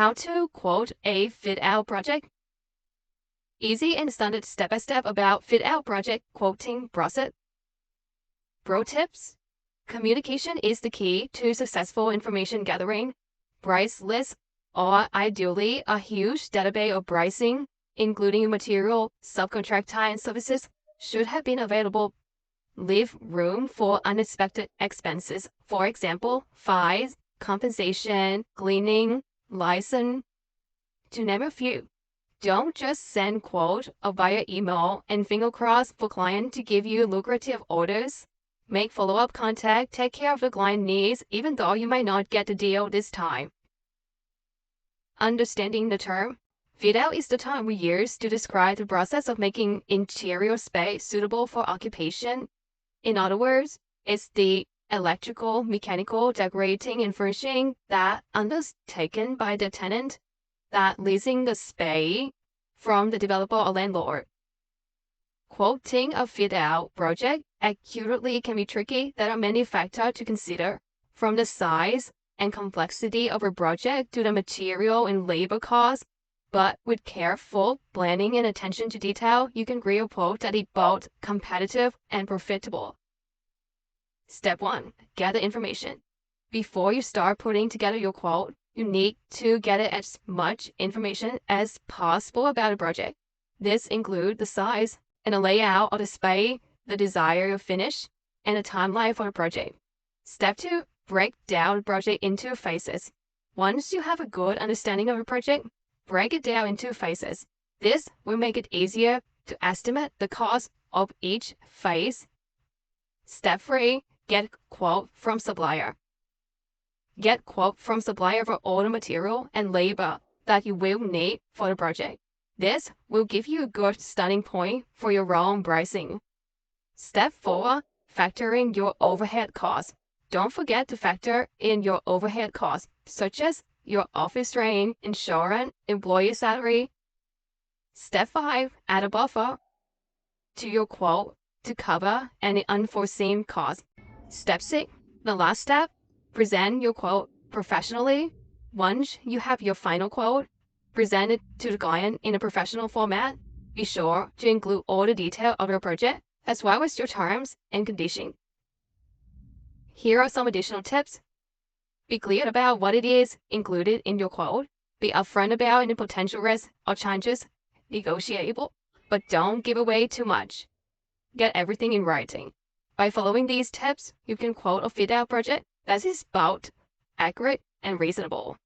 How to quote a fit-out project. Easy and standard step-by-step about fit-out project quoting process. Pro tips. Communication is the key to successful information gathering. Price lists are ideally a huge database of pricing, including material, subcontractor, and services, should have been available. Leave room for unexpected expenses. For example, fines, compensation, cleaning, license, to name a few. Don't just send quote via email and finger cross for client to give you lucrative orders. Make follow-up contact, take care of the client needs, even though you might not get the deal this time. Understanding the term. Fit-out is the term we use to describe the process of making interior space suitable for occupation. In other words, it's the electrical, mechanical, decorating, and furnishing that undertaken by the tenant that leasing the space from the developer or landlord. Quoting a fit-out project accurately can be tricky. There are many factors to consider, from the size and complexity of a project to the material and labor costs. But with careful planning and attention to detail, you can create a quote that is both competitive and profitable. Step 1. Gather information. Before you start putting together your quote, you need to gather as much information as possible about the project. This includes the size and the layout of the space, the desired finish, and the timeline for the project. Step 2. Break down the project into phases. Once you have a good understanding of the project, break it down into phases. This will make it easier to estimate the cost of each phase. Step 3. Get quote from supplier. Get quote from supplier for all the material and labor that you will need for the project. This will give you a good starting point for your own pricing. Step 4. Factoring your overhead costs. Don't forget to factor in your overhead costs, such as your office rent, insurance, employee salary. Step 5. Add a buffer to your quote to cover any unforeseen costs. Step 6. The last step. Present your quote professionally. Once you have your final quote, present it to the client in a professional format. Be sure to include all the details of your project, as well as your terms and conditions. Here are some additional tips. Be clear about what it is included in your quote. Be upfront about any potential risks or changes, negotiable, but don't give away too much. Get everything in writing. By following these tips, you can quote a fit-out project that is both accurate and reasonable.